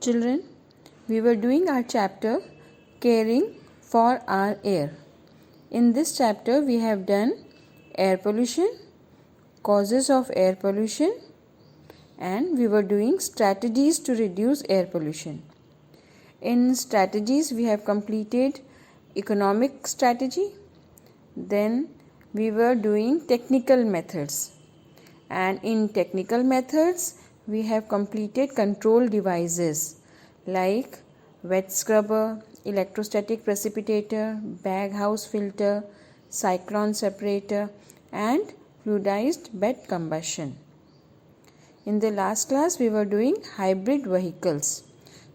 Children, we were doing our chapter Caring for our Air. In this chapter, we have done air pollution, causes of air pollution, and we were doing strategies to reduce air pollution. In strategies, we have completed economic strategy. Then we were doing technical methods. And in technical methods, we have completed control devices like wet scrubber, electrostatic precipitator, bag house filter, cyclone separator, and fluidized bed combustion. In the last class, we were doing hybrid vehicles.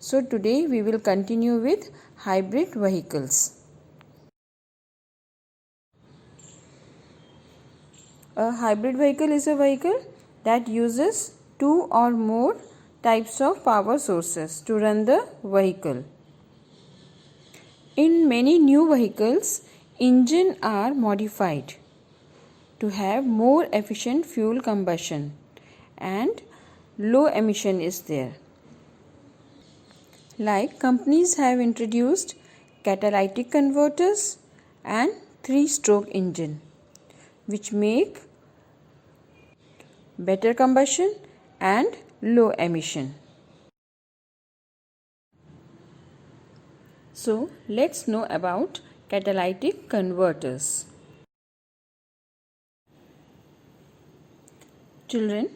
So today we will continue with hybrid vehicles. A hybrid vehicle is a vehicle that uses two or more types of power sources to run the vehicle. In many new vehicles, engines are modified to have more efficient fuel combustion and low emission is there. Like companies have introduced catalytic converters and 3-stroke engine which make better combustion and low emission. So let's know about catalytic converters. Children,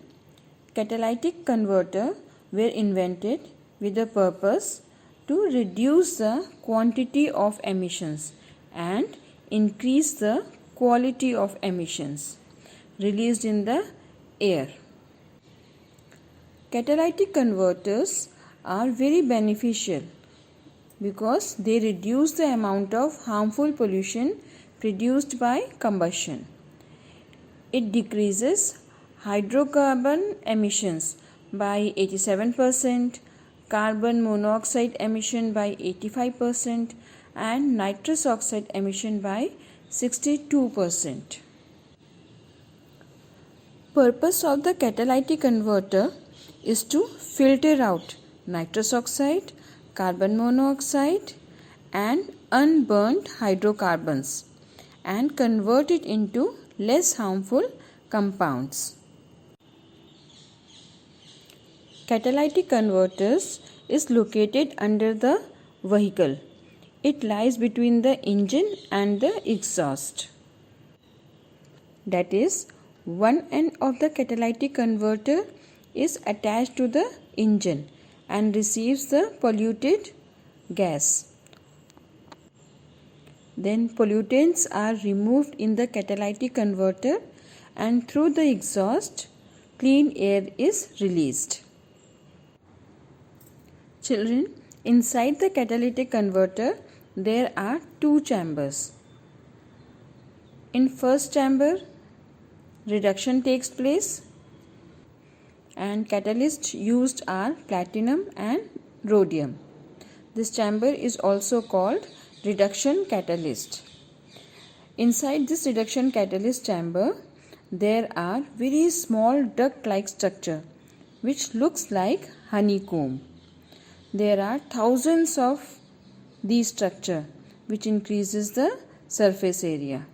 catalytic converters were invented with the purpose to reduce the quantity of emissions and increase the quality of emissions released in the air. Catalytic converters are very beneficial because they reduce the amount of harmful pollution produced by combustion. It decreases hydrocarbon emissions by 87%, carbon monoxide emission by 85%, and nitrous oxide emission by 62%. Purpose of the catalytic converter is to filter out nitrous oxide, carbon monoxide, and unburnt hydrocarbons and convert it into less harmful compounds. Catalytic converters is located under the vehicle. It lies between the engine and the exhaust. That is, one end of the catalytic converter is attached to the engine and receives the polluted gas. Then pollutants are removed in the catalytic converter and through the exhaust, clean air is released. Children, inside the catalytic converter, there are two chambers. In first chamber, reduction takes place and catalysts used are platinum and rhodium. This chamber is also called reduction catalyst. Inside this reduction catalyst chamber, there are very small duct-like structure which looks like honeycomb. There are thousands of these structure which increases the surface area.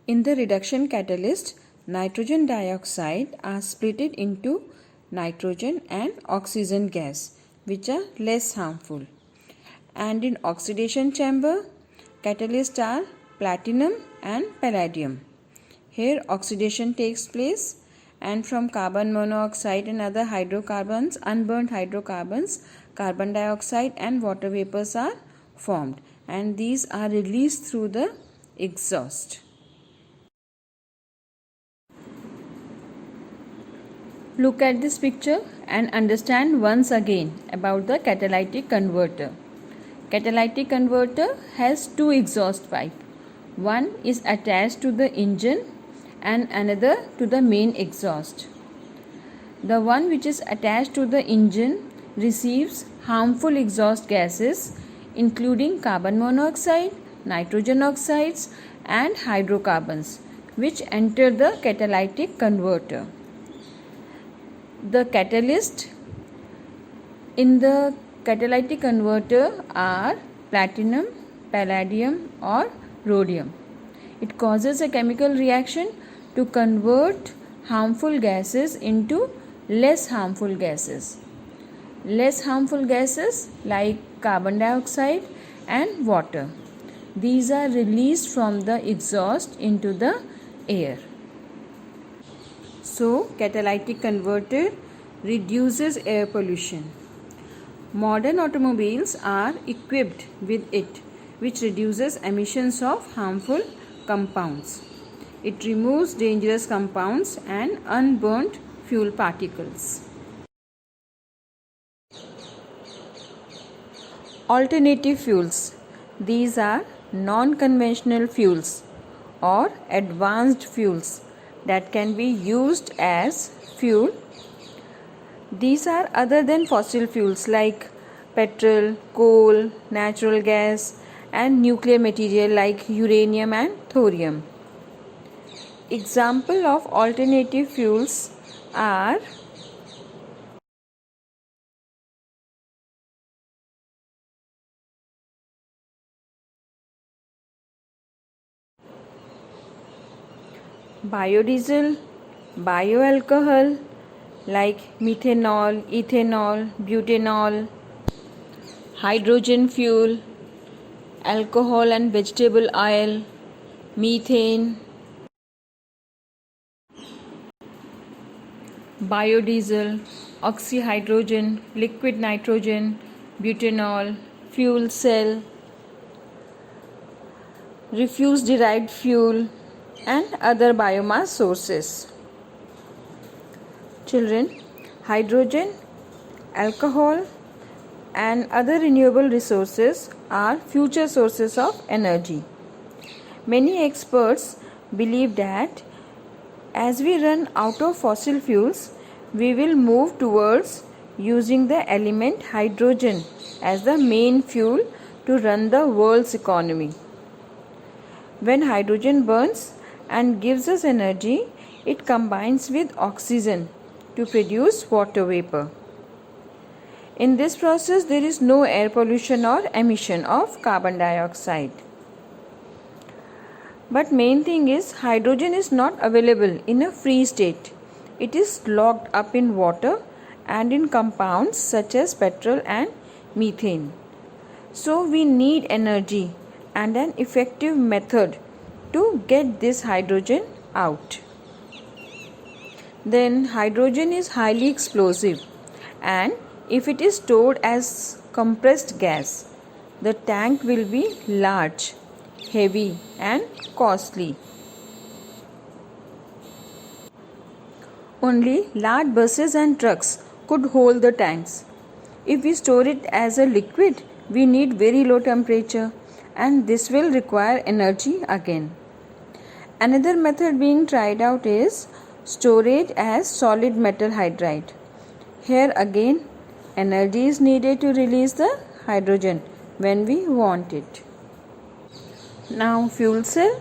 In the reduction catalyst, nitrogen dioxide are split into nitrogen and oxygen gas which are less harmful. And in oxidation chamber, catalysts are platinum and palladium. Here oxidation takes place and from carbon monoxide and other hydrocarbons, unburnt hydrocarbons, carbon dioxide and water vapors are formed and these are released through the exhaust. Look at this picture and understand once again about the catalytic converter. Catalytic converter has two exhaust pipes. One is attached to the engine and another to the main exhaust. The one which is attached to the engine receives harmful exhaust gases including carbon monoxide, nitrogen oxides and hydrocarbons which enter the catalytic converter. The catalyst in the catalytic converter are platinum, palladium or rhodium. It causes a chemical reaction to convert harmful gases into less harmful gases. Less harmful gases like carbon dioxide and water. These are released from the exhaust into the air. So, catalytic converter reduces air pollution. Modern automobiles are equipped with it, which reduces emissions of harmful compounds. It removes dangerous compounds and unburnt fuel particles. Alternative fuels. These are non-conventional fuels or advanced fuels that can be used as fuel. These are other than fossil fuels like petrol, coal, natural gas and nuclear material like uranium and thorium. Example of alternative fuels are biodiesel, bioalcohol like methanol, ethanol, butanol, hydrogen fuel, alcohol and vegetable oil, methane, biodiesel, oxyhydrogen, liquid nitrogen, butanol, fuel cell, refuse derived fuel and other biomass sources. Children, hydrogen, alcohol and other renewable resources are future sources of energy. Many experts believe that as we run out of fossil fuels, we will move towards using the element hydrogen as the main fuel to run the world's economy. When hydrogen burns and gives us energy, it combines with oxygen to produce water vapor. In this process, there is no air pollution or emission of carbon dioxide. But main thing is, hydrogen is not available in a free state. It is locked up in water and in compounds such as petrol and methane. So we need energy and an effective method to get this hydrogen out. Then hydrogen is highly explosive, and if it is stored as compressed gas, the tank will be large, heavy and costly. Only large buses and trucks could hold the tanks. If we store it as a liquid, we need very low temperature and this will require energy again. Another method being tried out is storage as solid metal hydride. Here again, energy is needed to release the hydrogen when we want it. Now fuel cell.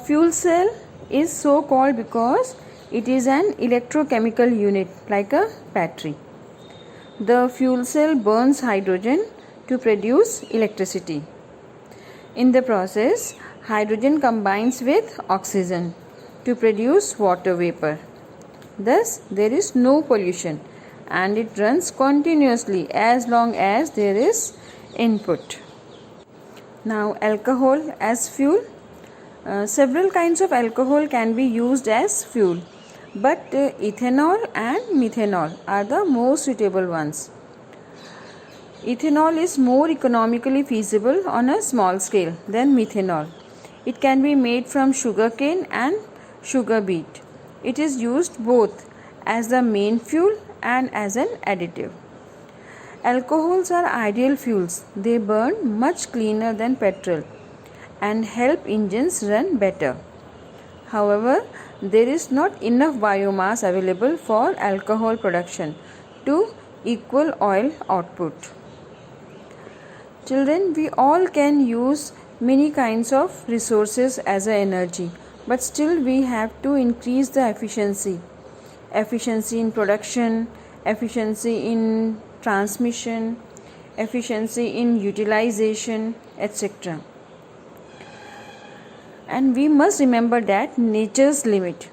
Fuel cell is so called because it is an electrochemical unit like a battery. The fuel cell burns hydrogen to produce electricity. In the process, hydrogen combines with oxygen to produce water vapor. Thus, there is no pollution and it runs continuously as long as there is input. Now, alcohol as fuel. Several kinds of alcohol can be used as fuel, but ethanol and methanol are the most suitable ones. Ethanol is more economically feasible on a small scale than methanol. It can be made from sugarcane and sugar beet. It is used both as the main fuel and as an additive. Alcohols are ideal fuels. They burn much cleaner than petrol and help engines run better. However, there is not enough biomass available for alcohol production to equal oil output. Children, we all can use many kinds of resources as an energy, but still we have to increase the efficiency in production, efficiency in transmission, efficiency in utilization, etc. And we must remember that nature's limit,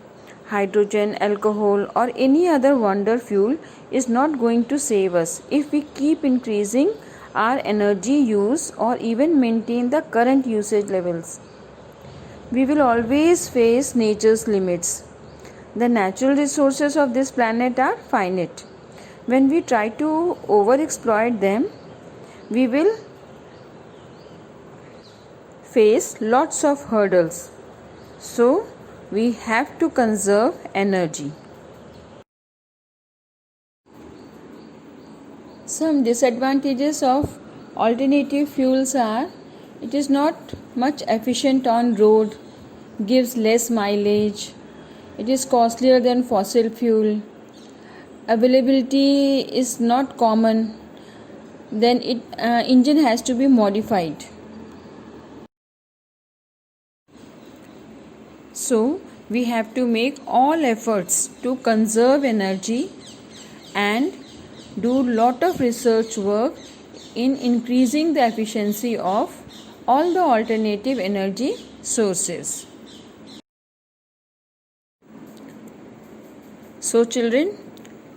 hydrogen, alcohol, or any other wonder fuel, is not going to save us if we keep increasing our energy use or even maintain the current usage levels. We will always face nature's limits. The natural resources of this planet are finite. When we try to overexploit them, we will face lots of hurdles. So, we have to conserve energy. Some disadvantages of alternative fuels are: it is not much efficient on road, gives less mileage, it is costlier than fossil fuel, availability is not common, then engine has to be modified. So we have to make all efforts to conserve energy and do lot of research work in increasing the efficiency of all the alternative energy sources. So children,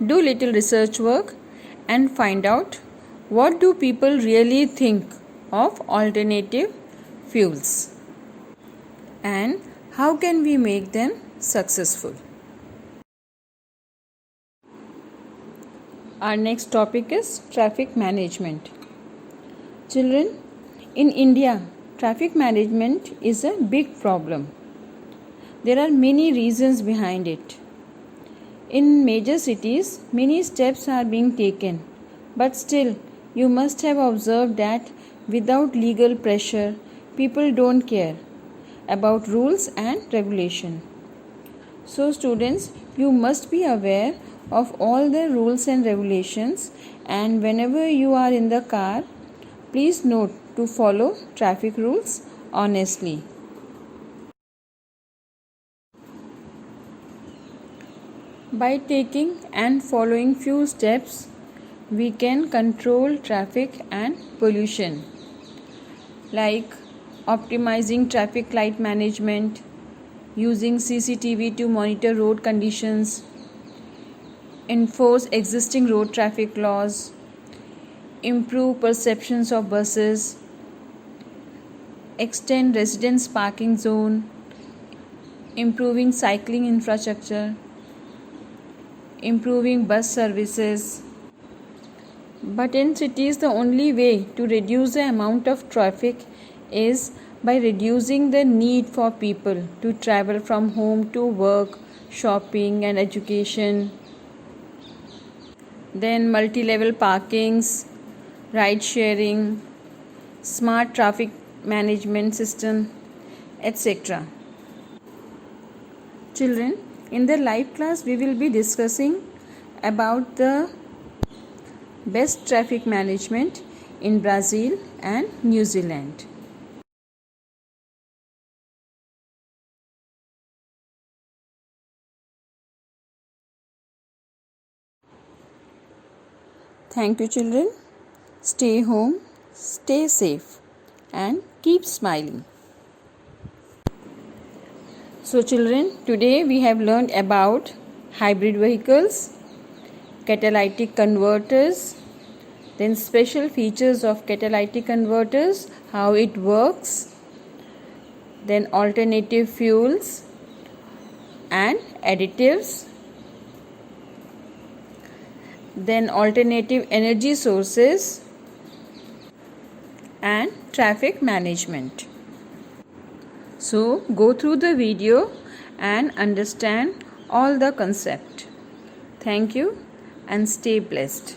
do little research work and find out what do people really think of alternative fuels and how can we make them successful. Our next topic is traffic management. Children, in India, traffic management is a big problem. There are many reasons behind it. In major cities, many steps are being taken, but still, you must have observed that without legal pressure, people don't care about rules and regulation. So students, you must be aware of all the rules and regulations, and whenever you are in the car, please note to follow traffic rules honestly. By taking and following few steps, we can control traffic and pollution, like optimizing traffic light management, using CCTV to monitor road conditions, enforce existing road traffic laws, improve perceptions of buses, extend residents' parking zone, improving cycling infrastructure, improving bus services. But in cities, the only way to reduce the amount of traffic is by reducing the need for people to travel from home to work, shopping and education. Then multi-level parkings, ride sharing, smart traffic management system, etc. Children, in the live class we will be discussing about the best traffic management in Brazil and New Zealand. Thank you children. Stay home, stay safe and keep smiling. So children, today we have learned about hybrid vehicles, catalytic converters, then special features of catalytic converters, how it works, then alternative fuels and additives, then alternative energy sources and traffic management. So go through the video and understand all the concept. Thank you and stay blessed.